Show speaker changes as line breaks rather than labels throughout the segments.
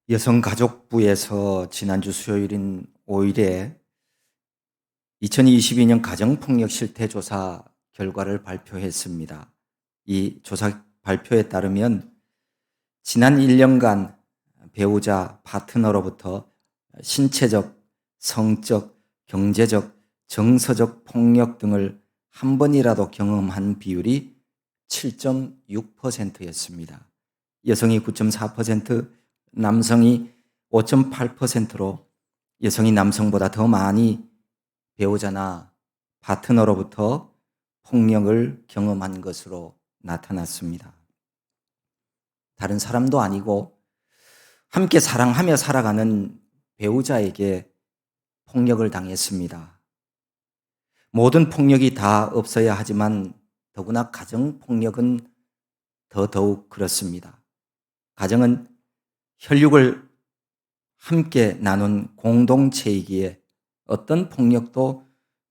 여성가족부에서 지난주 수요일인 5일에 2022년 가정폭력 실태조사 결과를 발표했습니다. 이 조사 발표에 따르면 지난 1년간 배우자, 파트너로부터 신체적, 성적, 경제적, 정서적 폭력 등을 한 번이라도 경험한 비율이 7.6%였습니다. 여성이 9.4%, 남성이 5.8%로 여성이 남성보다 더 많이 배우자나 파트너로부터 폭력을 경험한 것으로 나타났습니다. 다른 사람도 아니고 함께 사랑하며 살아가는 배우자에게 폭력을 당했습니다. 모든 폭력이 다 없어야 하지만 더구나 가정폭력은 더더욱 그렇습니다. 가정은 혈육을 함께 나눈 공동체이기에 어떤 폭력도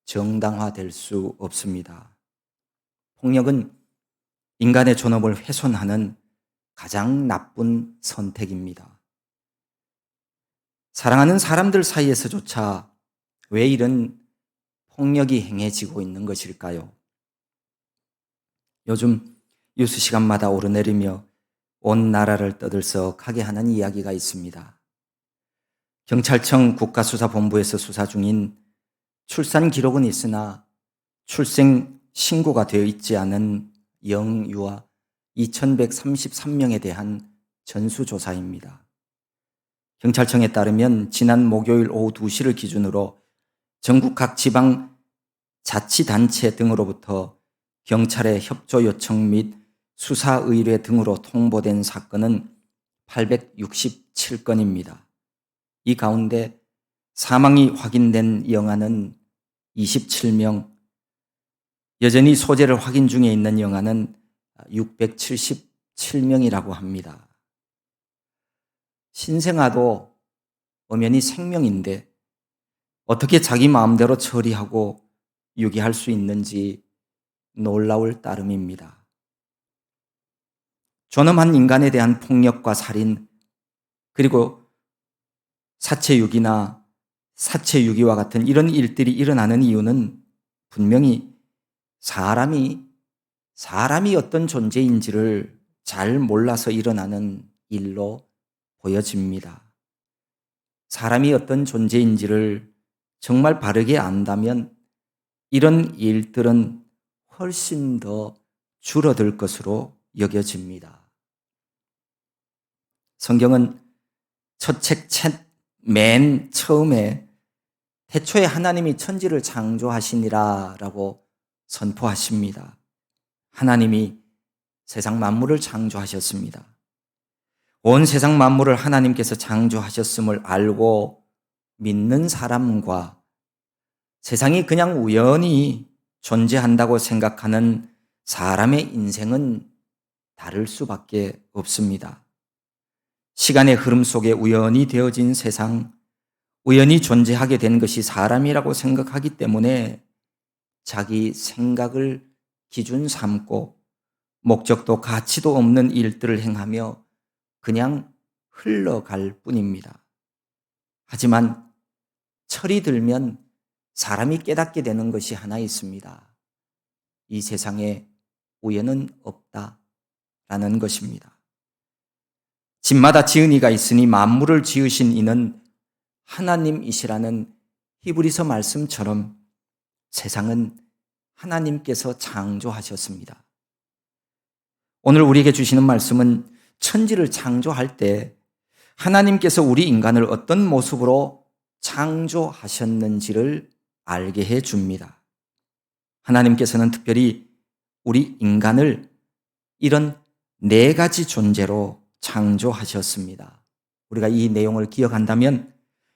정당화될 수 없습니다. 폭력은 인간의 존엄을 훼손하는 가장 나쁜 선택입니다. 사랑하는 사람들 사이에서조차 왜 이런 폭력이 행해지고 있는 것일까요? 요즘 뉴스 시간마다 오르내리며 온 나라를 떠들썩하게 하는 이야기가 있습니다. 경찰청 국가수사본부에서 수사 중인 출산 기록은 있으나 출생 신고가 되어 있지 않은 영유아 2,133명에 대한 전수조사입니다. 경찰청에 따르면 지난 목요일 오후 2시를 기준으로 전국 각 지방 자치단체 등으로부터 경찰의 협조 요청 및 수사 의뢰 등으로 통보된 사건은 867건입니다. 이 가운데 사망이 확인된 영아는 27명, 여전히 소재를 확인 중에 있는 영아는 677명이라고 합니다. 신생아도 엄연히 생명인데 어떻게 자기 마음대로 처리하고 유기할 수 있는지 놀라울 따름입니다. 존엄한 인간에 대한 폭력과 살인, 그리고 사체유기나 사체유기와 같은 이런 일들이 일어나는 이유는 분명히 사람이 어떤 존재인지를 잘 몰라서 일어나는 일로 보여집니다. 사람이 어떤 존재인지를 정말 바르게 안다면 이런 일들은 훨씬 더 줄어들 것으로 여겨집니다. 성경은 첫 책 맨 처음에 태초에 하나님이 천지를 창조하시니라 라고 선포하십니다. 하나님이 세상 만물을 창조하셨습니다. 온 세상 만물을 하나님께서 창조하셨음을 알고 믿는 사람과 세상이 그냥 우연히 존재한다고 생각하는 사람의 인생은 다를 수밖에 없습니다. 시간의 흐름 속에 우연히 되어진 세상, 우연히 존재하게 된 것이 사람이라고 생각하기 때문에 자기 생각을 기준 삼고 목적도 가치도 없는 일들을 행하며 그냥 흘러갈 뿐입니다. 하지만 철이 들면 사람이 깨닫게 되는 것이 하나 있습니다. 이 세상에 우연은 없다라는 것입니다. 집마다 지은 이가 있으니 만물을 지으신 이는 하나님이시라는 히브리서 말씀처럼 세상은 하나님께서 창조하셨습니다. 오늘 우리에게 주시는 말씀은 천지를 창조할 때 하나님께서 우리 인간을 어떤 모습으로 창조하셨는지를 알게 해 줍니다. 하나님께서는 특별히 우리 인간을 이런 4가지 존재로 창조하셨습니다. 우리가 이 내용을 기억한다면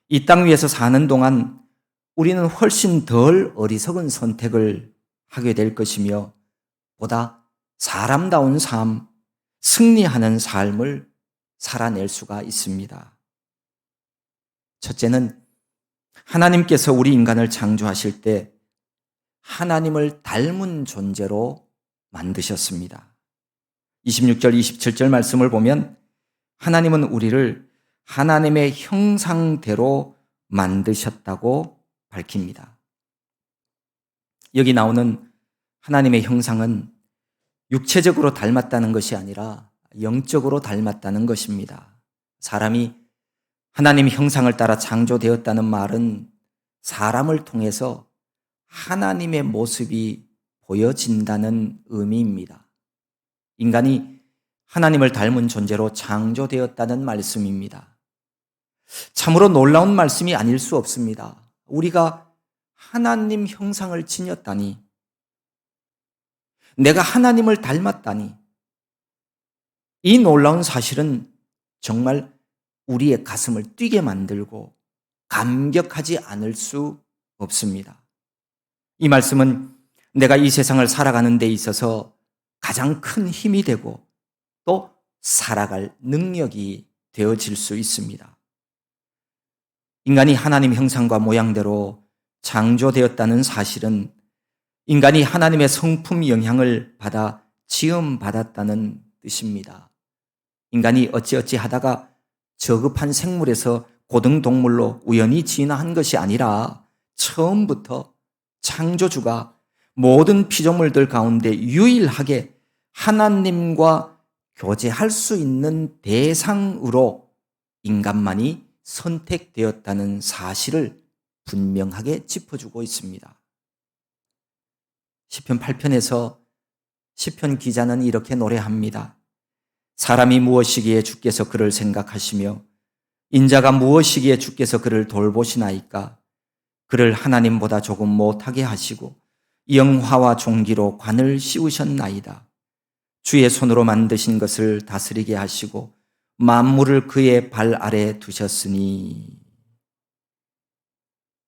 이 땅 위에서 사는 동안 우리는 훨씬 덜 어리석은 선택을 하게 될 것이며 보다 사람다운 삶, 승리하는 삶을 살아낼 수가 있습니다. 첫째는 하나님께서 우리 인간을 창조하실 때 하나님을 닮은 존재로 만드셨습니다. 26절, 27절 말씀을 보면 하나님은 우리를 하나님의 형상대로 만드셨다고 밝힙니다. 여기 나오는 하나님의 형상은 육체적으로 닮았다는 것이 아니라 영적으로 닮았다는 것입니다. 사람이 하나님의 형상을 따라 창조되었다는 말은 사람을 통해서 하나님의 모습이 보여진다는 의미입니다. 인간이 하나님을 닮은 존재로 창조되었다는 말씀입니다. 참으로 놀라운 말씀이 아닐 수 없습니다. 우리가 하나님 형상을 지녔다니, 내가 하나님을 닮았다니, 이 놀라운 사실은 정말 우리의 가슴을 뛰게 만들고 감격하지 않을 수 없습니다. 이 말씀은 내가 이 세상을 살아가는 데 있어서 가장 큰 힘이 되고 또 살아갈 능력이 되어질 수 있습니다. 인간이 하나님 형상과 모양대로 창조되었다는 사실은 인간이 하나님의 성품 영향을 받아 지음받았다는 뜻입니다. 인간이 어찌어찌 하다가 저급한 생물에서 고등동물로 우연히 진화한 것이 아니라 처음부터 창조주가 모든 피조물들 가운데 유일하게 하나님과 교제할 수 있는 대상으로 인간만이 선택되었다는 사실을 분명하게 짚어주고 있습니다. 시편 8편에서 시편 기자는 이렇게 노래합니다. 사람이 무엇이기에 주께서 그를 생각하시며 인자가 무엇이기에 주께서 그를 돌보시나이까. 그를 하나님보다 조금 못하게 하시고 영화와 종기로 관을 씌우셨나이다. 주의 손으로 만드신 것을 다스리게 하시고 만물을 그의 발 아래 두셨으니.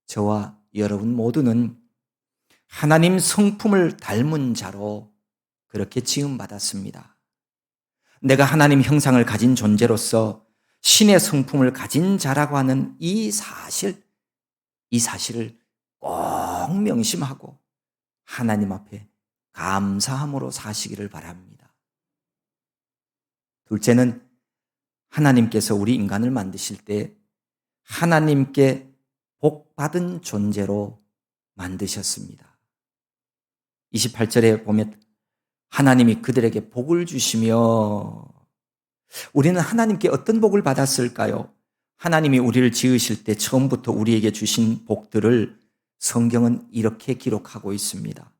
저와 여러분 모두는 하나님 성품을 닮은 자로 그렇게 지음받았습니다. 내가 하나님 형상을 가진 존재로서 신의 성품을 가진 자라고 하는 이 사실을 꼭 명심하고 하나님 앞에 감사함으로 사시기를 바랍니다. 둘째는 하나님께서 우리 인간을 만드실 때 하나님께 복받은 존재로 만드셨습니다. 28절에 보면 하나님이 그들에게 복을 주시며, 우리는 하나님께 어떤 복을 받았을까요? 하나님이 우리를 지으실 때 처음부터 우리에게 주신 복들을 성경은 이렇게 기록하고 있습니다.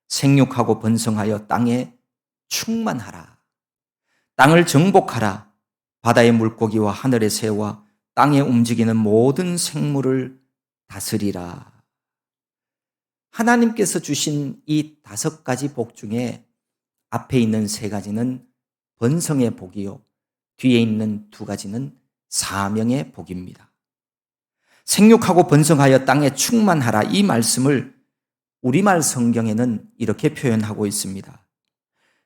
생육하고 번성하여 땅에 충만하라. 땅을 정복하라. 바다의 물고기와 하늘의 새와 땅에 움직이는 모든 생물을 다스리라. 하나님께서 주신 이 5가지 복 중에 앞에 있는 3가지는 번성의 복이요, 뒤에 있는 2가지는 사명의 복입니다. 생육하고 번성하여 땅에 충만하라, 이 말씀을 우리말 성경에는 이렇게 표현하고 있습니다.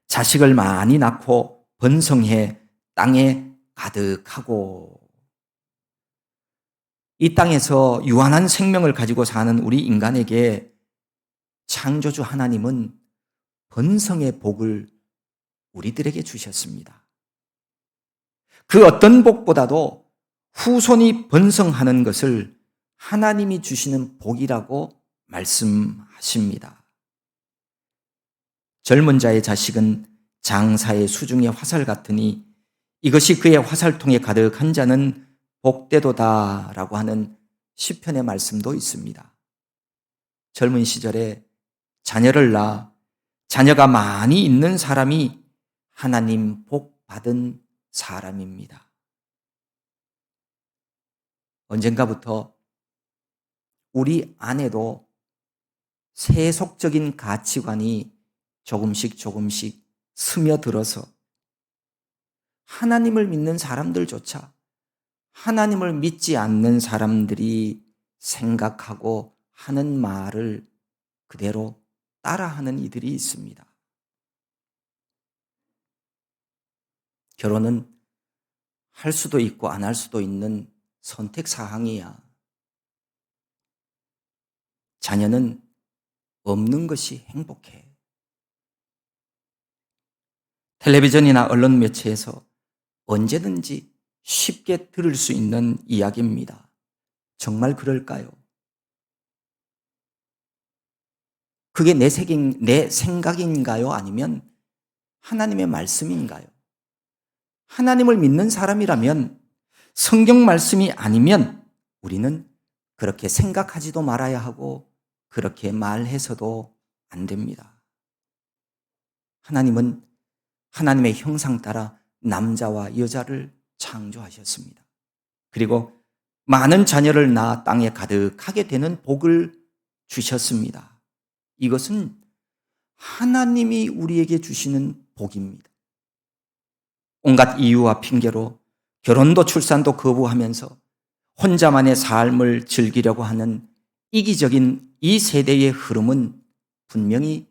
자식을 많이 낳고 번성해 땅에 가득하고. 이 땅에서 유한한 생명을 가지고 사는 우리 인간에게 창조주 하나님은 번성의 복을 우리들에게 주셨습니다. 그 어떤 복보다도 후손이 번성하는 것을 하나님이 주시는 복이라고 말씀하십니다. 젊은 자의 자식은 장사의 수중의 화살 같으니 이것이 그의 화살통에 가득한 자는 복되도다라고 하는 시편의 말씀도 있습니다. 젊은 시절에 자녀를 낳아 자녀가 많이 있는 사람이 하나님 복 받은 사람입니다. 언젠가부터 우리 안에도 세속적인 가치관이 조금씩 스며들어서 하나님을 믿는 사람들조차 하나님을 믿지 않는 사람들이 생각하고 하는 말을 그대로 따라하는 이들이 있습니다. 결혼은 할 수도 있고 안 할 수도 있는 선택 사항이야. 자녀는 없는 것이 행복해. 텔레비전이나 언론 매체에서 언제든지 쉽게 들을 수 있는 이야기입니다. 정말 그럴까요? 그게 내 생각인가요? 아니면 하나님의 말씀인가요? 하나님을 믿는 사람이라면 성경 말씀이 아니면 우리는 그렇게 생각하지도 말아야 하고 그렇게 말해서도 안 됩니다. 하나님은 하나님의 형상 따라 남자와 여자를 창조하셨습니다. 그리고 많은 자녀를 낳아 땅에 가득하게 되는 복을 주셨습니다. 이것은 하나님이 우리에게 주시는 복입니다. 온갖 이유와 핑계로 결혼도 출산도 거부하면서 혼자만의 삶을 즐기려고 하는 이기적인 이 세대의 흐름은 분명히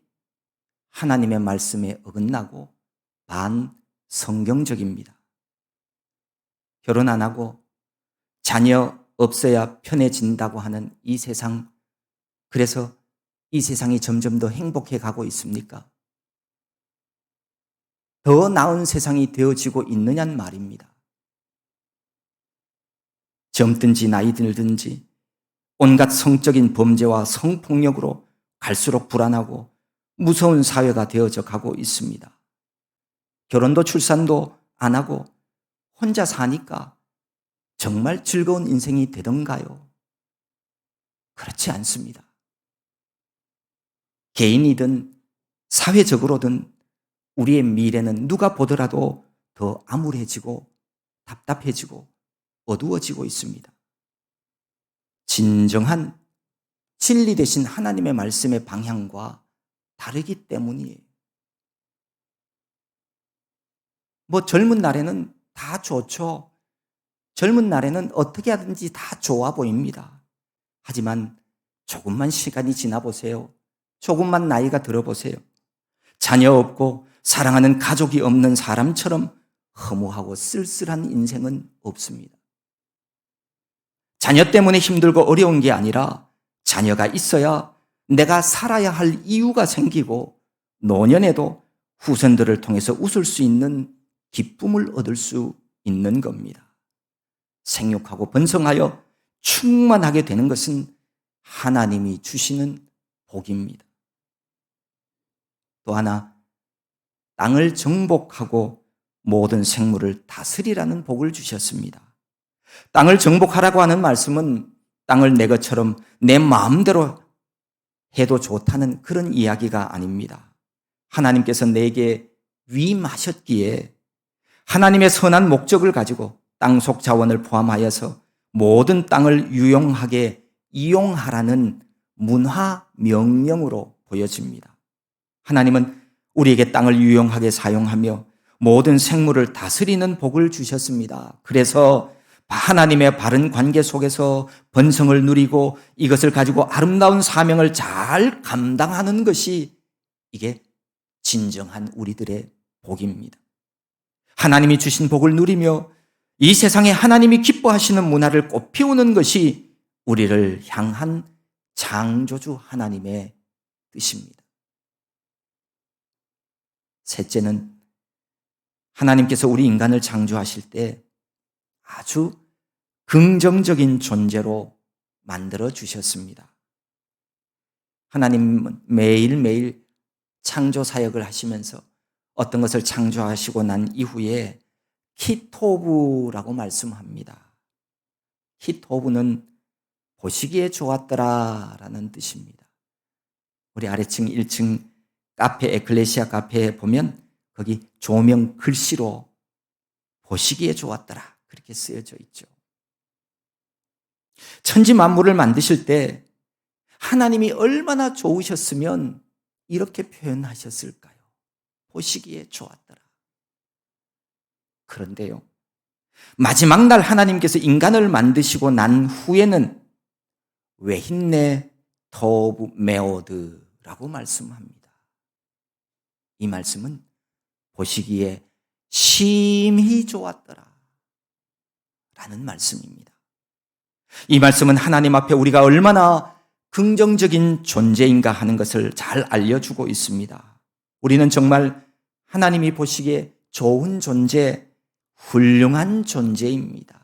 하나님의 말씀에 어긋나고 반성경적입니다. 결혼 안 하고 자녀 없어야 편해진다고 하는 이 세상, 그래서 이 세상이 점점 더 행복해 가고 있습니까? 더 나은 세상이 되어지고 있느냐는 말입니다. 젊든지 나이 들든지 온갖 성적인 범죄와 성폭력으로 갈수록 불안하고 무서운 사회가 되어져 가고 있습니다. 결혼도 출산도 안 하고 혼자 사니까 정말 즐거운 인생이 되던가요? 그렇지 않습니다. 개인이든 사회적으로든 우리의 미래는 누가 보더라도 더 암울해지고 답답해지고 어두워지고 있습니다. 진정한 진리 되신 하나님의 말씀의 방향과 다르기 때문이에요. 젊은 날에는 다 좋죠. 젊은 날에는 어떻게 하든지 다 좋아 보입니다. 하지만 조금만 시간이 지나 보세요. 조금만 나이가 들어 보세요. 자녀 없고 사랑하는 가족이 없는 사람처럼 허무하고 쓸쓸한 인생은 없습니다. 자녀 때문에 힘들고 어려운 게 아니라 자녀가 있어야 내가 살아야 할 이유가 생기고 노년에도 후손들을 통해서 웃을 수 있는 기쁨을 얻을 수 있는 겁니다. 생육하고 번성하여 충만하게 되는 것은 하나님이 주시는 복입니다. 또 하나, 땅을 정복하고 모든 생물을 다스리라는 복을 주셨습니다. 땅을 정복하라고 하는 말씀은 땅을 내 것처럼 내 마음대로 해도 좋다는 그런 이야기가 아닙니다. 하나님께서 내게 위임하셨기에 하나님의 선한 목적을 가지고 땅속 자원을 포함하여서 모든 땅을 유용하게 이용하라는 문화 명령으로 보여집니다. 하나님은 우리에게 땅을 유용하게 사용하며 모든 생물을 다스리는 복을 주셨습니다. 그래서 하나님의 바른 관계 속에서 번성을 누리고 이것을 가지고 아름다운 사명을 잘 감당하는 것이 이게 진정한 우리들의 복입니다. 하나님이 주신 복을 누리며 이 세상에 하나님이 기뻐하시는 문화를 꽃피우는 것이 우리를 향한 창조주 하나님의 뜻입니다. 셋째는 하나님께서 우리 인간을 창조하실 때 아주 긍정적인 존재로 만들어 주셨습니다. 하나님은 매일매일 창조 사역을 하시면서 어떤 것을 창조하시고 난 이후에 키토브라고 말씀합니다. 키토브는 보시기에 좋았더라라는 뜻입니다. 우리 아래층 1층 카페, 에클레시아 카페에 보면 거기 조명 글씨로 보시기에 좋았더라 그렇게 쓰여져 있죠. 천지 만물을 만드실 때 하나님이 얼마나 좋으셨으면 이렇게 표현하셨을까요? 보시기에 좋았더라. 그런데요, 마지막 날 하나님께서 인간을 만드시고 난 후에는 외힘내 토브 메오드라고 말씀합니다. 이 말씀은 보시기에 심히 좋았더라 라는 말씀입니다. 이 말씀은 하나님 앞에 우리가 얼마나 긍정적인 존재인가 하는 것을 잘 알려주고 있습니다. 우리는 정말 하나님이 보시기에 좋은 존재, 훌륭한 존재입니다.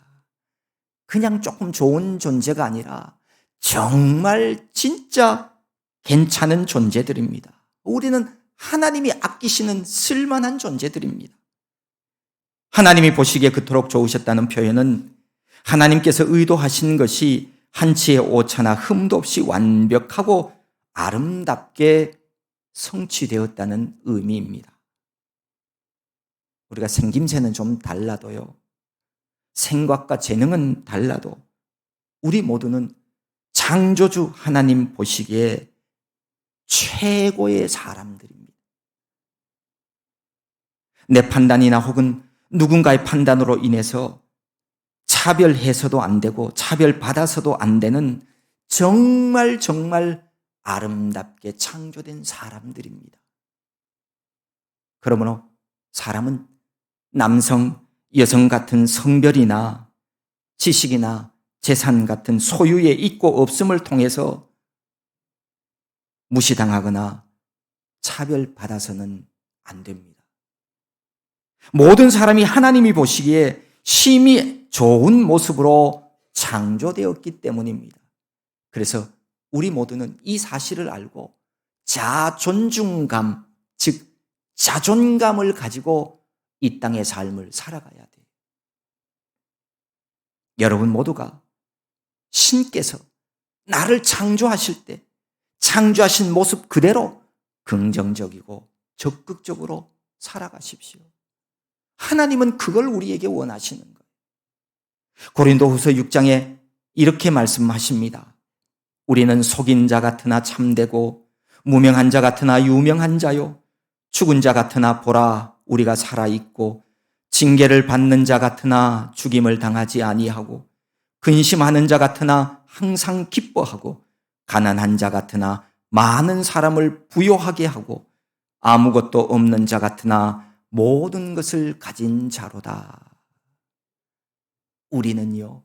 그냥 조금 좋은 존재가 아니라 정말 진짜 괜찮은 존재들입니다. 우리는 하나님이 아끼시는 쓸만한 존재들입니다. 하나님이 보시기에 그토록 좋으셨다는 표현은 하나님께서 의도하신 것이 한치의 오차나 흠도 없이 완벽하고 아름답게 성취되었다는 의미입니다. 우리가 생김새는 좀 달라도요, 생각과 재능은 달라도 우리 모두는 창조주 하나님 보시기에 최고의 사람들입니다. 내 판단이나 혹은 누군가의 판단으로 인해서 차별해서도 안 되고 차별받아서도 안 되는 정말 아름답게 창조된 사람들입니다. 그러므로 사람은 남성, 여성 같은 성별이나 지식이나 재산 같은 소유의 있고 없음을 통해서 무시당하거나 차별받아서는 안 됩니다. 모든 사람이 하나님이 보시기에 심히 좋은 모습으로 창조되었기 때문입니다. 그래서 우리 모두는 이 사실을 알고 자존중감, 즉 자존감을 가지고 이 땅의 삶을 살아가야 돼요. 여러분 모두가 신께서 나를 창조하실 때 창조하신 모습 그대로 긍정적이고 적극적으로 살아가십시오. 하나님은 그걸 우리에게 원하시는 거예요. 고린도후서 6장에 이렇게 말씀하십니다. 우리는 속인 자 같으나 참되고 무명한 자 같으나 유명한 자요, 죽은 자 같으나 보라 우리가 살아있고 징계를 받는 자 같으나 죽임을 당하지 아니하고 근심하는 자 같으나 항상 기뻐하고 가난한 자 같으나 많은 사람을 부요하게 하고 아무것도 없는 자 같으나 모든 것을 가진 자로다. 우리는요,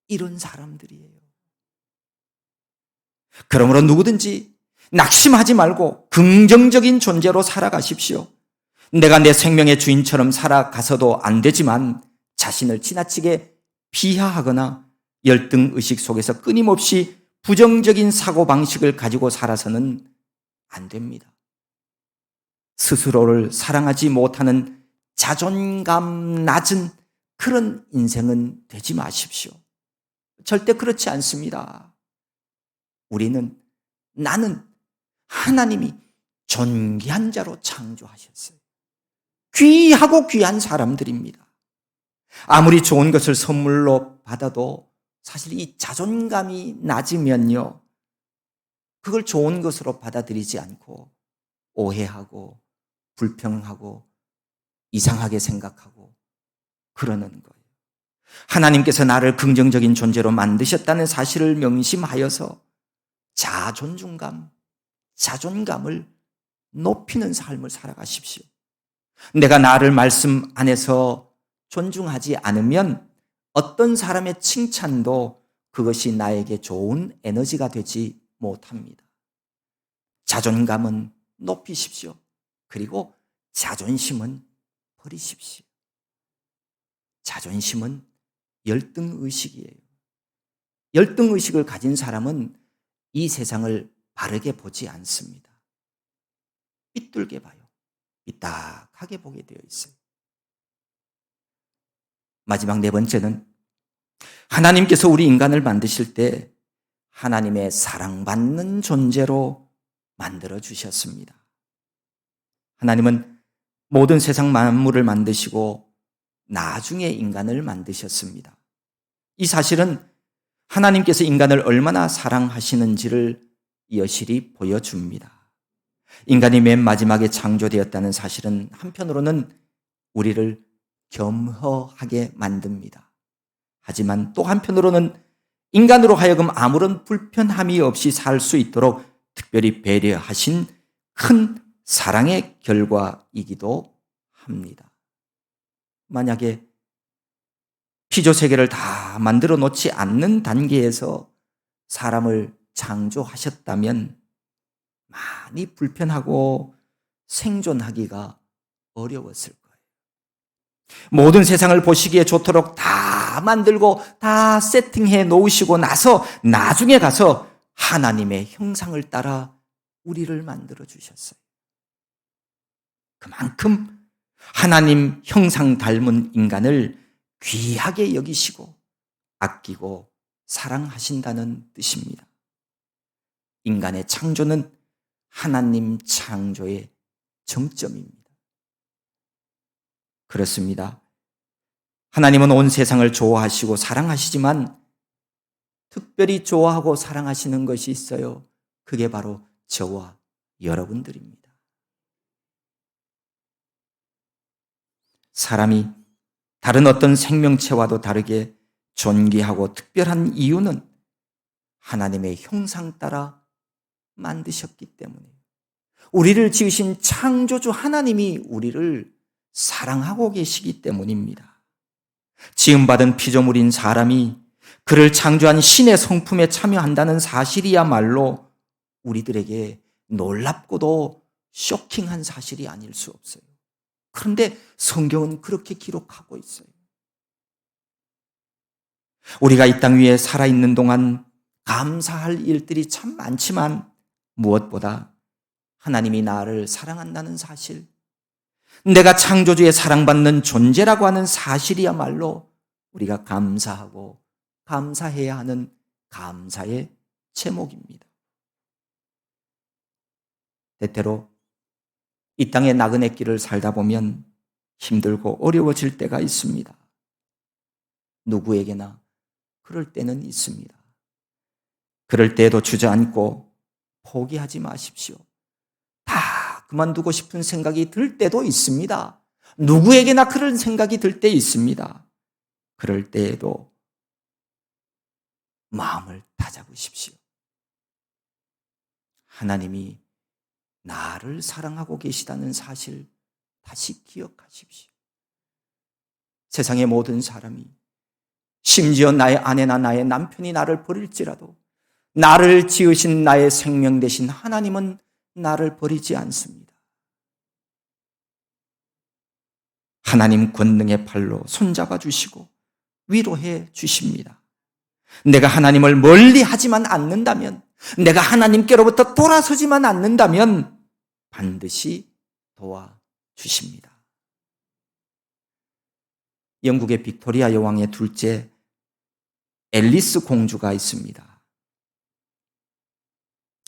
이런 사람들이에요. 그러므로 누구든지 낙심하지 말고 긍정적인 존재로 살아가십시오. 내가 내 생명의 주인처럼 살아가서도 안 되지만 자신을 지나치게 비하하거나 열등의식 속에서 끊임없이 부정적인 사고방식을 가지고 살아서는 안 됩니다. 스스로를 사랑하지 못하는 자존감 낮은 그런 인생은 되지 마십시오. 절대 그렇지 않습니다. 나는 하나님이 존귀한 자로 창조하셨어요. 귀하고 귀한 사람들입니다. 아무리 좋은 것을 선물로 받아도 사실 이 자존감이 낮으면요, 그걸 좋은 것으로 받아들이지 않고 오해하고 불평하고 이상하게 생각하고 그러는 거예요. 하나님께서 나를 긍정적인 존재로 만드셨다는 사실을 명심하여서 자존감을 높이는 삶을 살아가십시오. 내가 나를 말씀 안에서 존중하지 않으면 어떤 사람의 칭찬도 그것이 나에게 좋은 에너지가 되지 못합니다. 자존감은 높이십시오. 그리고 자존심은 버리십시오. 자존심은 열등의식이에요. 열등의식을 가진 사람은 이 세상을 바르게 보지 않습니다. 삐뚤게 봐요. 삐딱하게 보게 되어 있어요. 마지막 네 번째는 하나님께서 우리 인간을 만드실 때 하나님의 사랑받는 존재로 만들어 주셨습니다. 하나님은 모든 세상 만물을 만드시고 나중에 인간을 만드셨습니다. 이 사실은 하나님께서 인간을 얼마나 사랑하시는지를 여실히 보여줍니다. 인간이 맨 마지막에 창조되었다는 사실은 한편으로는 우리를 겸허하게 만듭니다. 하지만 또 한편으로는 인간으로 하여금 아무런 불편함이 없이 살 수 있도록 특별히 배려하신 큰 사랑의 결과이기도 합니다. 만약에 피조세계를 다 만들어 놓지 않는 단계에서 사람을 창조하셨다면 많이 불편하고 생존하기가 어려웠을 거예요. 모든 세상을 보시기에 좋도록 다 만들고 다 세팅해 놓으시고 나서 나중에 가서 하나님의 형상을 따라 우리를 만들어 주셨어요. 그만큼 하나님 형상 닮은 인간을 귀하게 여기시고 아끼고 사랑하신다는 뜻입니다. 인간의 창조는 하나님 창조의 정점입니다. 그렇습니다. 하나님은 온 세상을 좋아하시고 사랑하시지만 특별히 좋아하고 사랑하시는 것이 있어요. 그게 바로 저와 여러분들입니다. 사람이 다른 어떤 생명체와도 다르게 존귀하고 특별한 이유는 하나님의 형상 따라 만드셨기 때문이에요. 우리를 지으신 창조주 하나님이 우리를 사랑하고 계시기 때문입니다. 지음받은 피조물인 사람이 그를 창조한 신의 성품에 참여한다는 사실이야말로 우리들에게 놀랍고도 쇼킹한 사실이 아닐 수 없어요. 그런데 성경은 그렇게 기록하고 있어요. 우리가 이 땅 위에 살아있는 동안 감사할 일들이 참 많지만 무엇보다 하나님이 나를 사랑한다는 사실, 내가 창조주의 사랑받는 존재라고 하는 사실이야말로 우리가 감사하고 감사해야 하는 감사의 제목입니다. 때때로 이 땅의 나그네 길을 살다 보면 힘들고 어려워질 때가 있습니다. 누구에게나 그럴 때는 있습니다. 그럴 때에도 주저앉고 포기하지 마십시오. 다 그만두고 싶은 생각이 들 때도 있습니다. 누구에게나 그런 생각이 들 때 있습니다. 그럴 때에도 마음을 다잡으십시오. 하나님이 나를 사랑하고 계시다는 사실 다시 기억하십시오. 세상의 모든 사람이, 심지어 나의 아내나 나의 남편이 나를 버릴지라도 나를 지으신 나의 생명 되신 하나님은 나를 버리지 않습니다. 하나님 권능의 팔로 손잡아 주시고 위로해 주십니다. 내가 하나님을 멀리 하지만 않는다면, 내가 하나님께로부터 돌아서지만 않는다면 반드시 도와주십니다. 영국의 빅토리아 여왕의 둘째 앨리스 공주가 있습니다.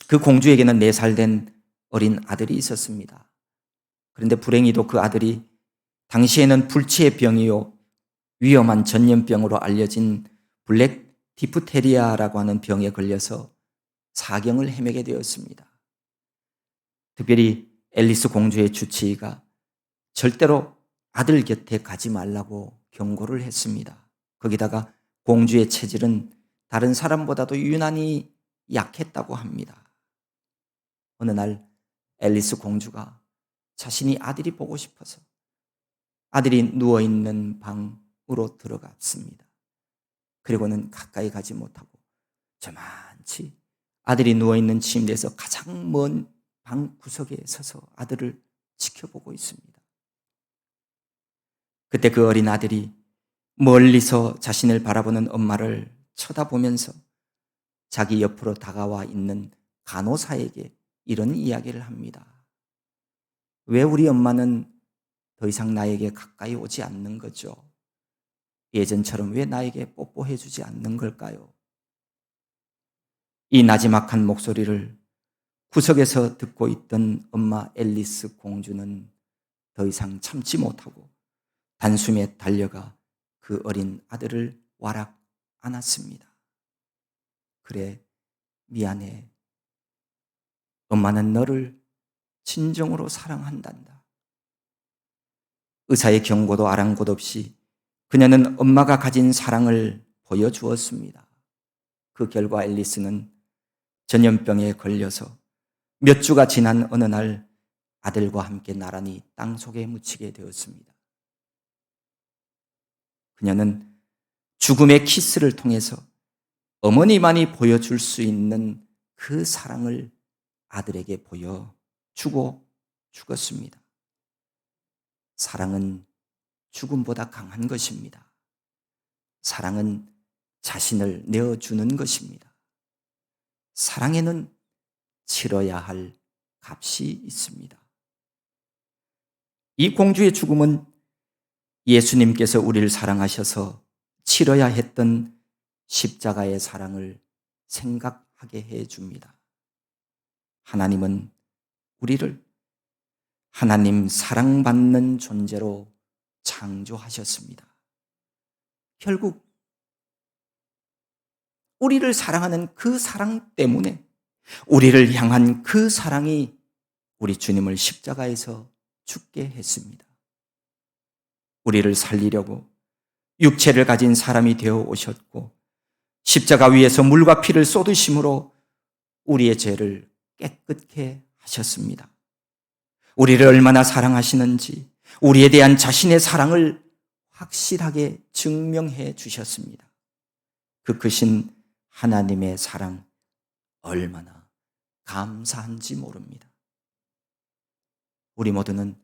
그 공주에게는 4살 된 어린 아들이 있었습니다. 그런데 불행히도 그 아들이 당시에는 불치의 병이요 위험한 전염병으로 알려진 블랙 디프테리아라고 하는 병에 걸려서 사경을 헤매게 되었습니다. 특별히 앨리스 공주의 주치의가 절대로 아들 곁에 가지 말라고 경고를 했습니다. 거기다가 공주의 체질은 다른 사람보다도 유난히 약했다고 합니다. 어느 날 앨리스 공주가 자신이 아들이 보고 싶어서 아들이 누워있는 방으로 들어갔습니다. 그리고는 가까이 가지 못하고 저만치 아들이 누워있는 침대에서 가장 먼 방 구석에 서서 아들을 지켜보고 있습니다. 그때 그 어린 아들이 멀리서 자신을 바라보는 엄마를 쳐다보면서 자기 옆으로 다가와 있는 간호사에게 이런 이야기를 합니다. 왜 우리 엄마는 더 이상 나에게 가까이 오지 않는 거죠? 예전처럼 왜 나에게 뽀뽀해 주지 않는 걸까요? 이 나지막한 목소리를 구석에서 듣고 있던 엄마 앨리스 공주는 더 이상 참지 못하고 단숨에 달려가 그 어린 아들을 와락 안았습니다. 그래, 미안해. 엄마는 너를 진정으로 사랑한단다. 의사의 경고도 아랑곳 없이 그녀는 엄마가 가진 사랑을 보여주었습니다. 그 결과 앨리스는 전염병에 걸려서 몇 주가 지난 어느 날 아들과 함께 나란히 땅속에 묻히게 되었습니다. 그녀는 죽음의 키스를 통해서 어머니만이 보여줄 수 있는 그 사랑을 아들에게 보여주고 죽었습니다. 사랑은 죽음보다 강한 것입니다. 사랑은 자신을 내어주는 것입니다. 사랑에는 치러야 할 값이 있습니다. 이 공주의 죽음은 예수님께서 우리를 사랑하셔서 치러야 했던 십자가의 사랑을 생각하게 해줍니다. 하나님은 우리를 하나님 사랑받는 존재로 창조하셨습니다. 결국 우리를 사랑하는 그 사랑 때문에 우리를 향한 그 사랑이 우리 주님을 십자가에서 죽게 했습니다. 우리를 살리려고 육체를 가진 사람이 되어 오셨고 십자가 위에서 물과 피를 쏟으심으로 우리의 죄를 깨끗게 하셨습니다. 우리를 얼마나 사랑하시는지 우리에 대한 자신의 사랑을 확실하게 증명해 주셨습니다. 그 크신 하나님의 사랑 얼마나 감사한지 모릅니다. 우리 모두는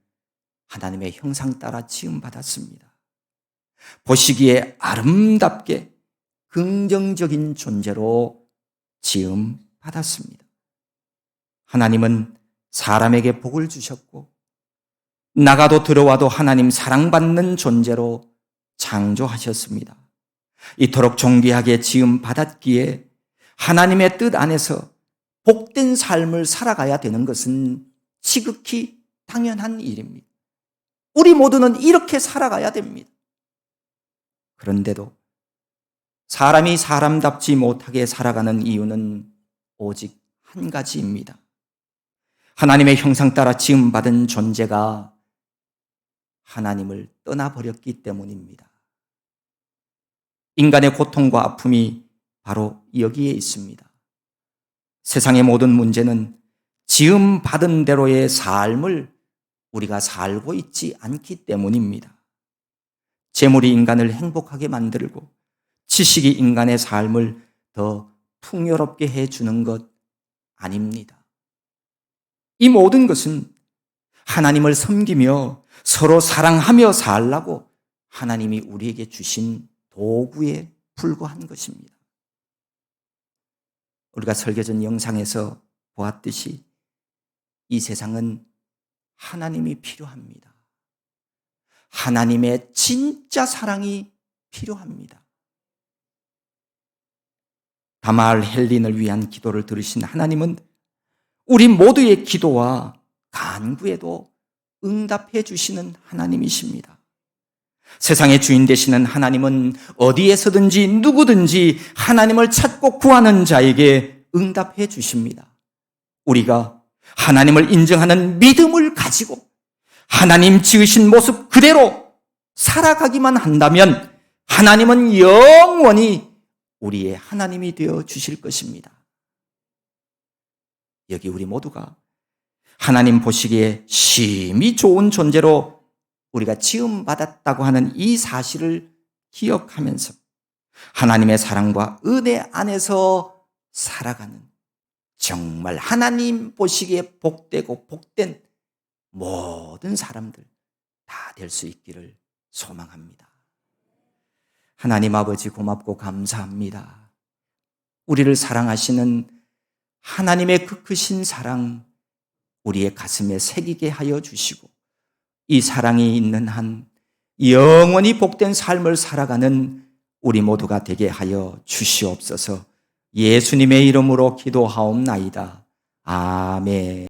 하나님의 형상 따라 지음받았습니다. 보시기에 아름답게 긍정적인 존재로 지음받았습니다. 하나님은 사람에게 복을 주셨고 나가도 들어와도 하나님 사랑받는 존재로 창조하셨습니다. 이토록 존귀하게 지음받았기에 하나님의 뜻 안에서 복된 삶을 살아가야 되는 것은 지극히 당연한 일입니다. 우리 모두는 이렇게 살아가야 됩니다. 그런데도 사람이 사람답지 못하게 살아가는 이유는 오직 한 가지입니다. 하나님의 형상 따라 지음받은 존재가 하나님을 떠나버렸기 때문입니다. 인간의 고통과 아픔이 바로 여기에 있습니다. 세상의 모든 문제는 지음받은 대로의 삶을 우리가 살고 있지 않기 때문입니다. 재물이 인간을 행복하게 만들고 지식이 인간의 삶을 더 풍요롭게 해주는 것 아닙니다. 이 모든 것은 하나님을 섬기며 서로 사랑하며 살라고 하나님이 우리에게 주신 도구에 불과한 것입니다. 우리가 설교 전 영상에서 보았듯이 이 세상은 하나님이 필요합니다. 하나님의 진짜 사랑이 필요합니다. 다말 헬린을 위한 기도를 들으신 하나님은 우리 모두의 기도와 간구에도 응답해 주시는 하나님이십니다. 세상의 주인 되시는 하나님은 어디에서든지 누구든지 하나님을 찾고 구하는 자에게 응답해 주십니다. 우리가 하나님을 인정하는 믿음을 가지고 하나님 지으신 모습 그대로 살아가기만 한다면 하나님은 영원히 우리의 하나님이 되어 주실 것입니다. 여기 우리 모두가 하나님 보시기에 심히 좋은 존재로 우리가 지음받았다고 하는 이 사실을 기억하면서 하나님의 사랑과 은혜 안에서 살아가는 정말 하나님 보시기에 복되고 복된 모든 사람들 다 될 수 있기를 소망합니다. 하나님 아버지 고맙고 감사합니다. 우리를 사랑하시는 하나님의 그 크신 사랑 우리의 가슴에 새기게 하여 주시고 이 사랑이 있는 한 영원히 복된 삶을 살아가는 우리 모두가 되게 하여 주시옵소서. 예수님의 이름으로 기도하옵나이다. 아멘.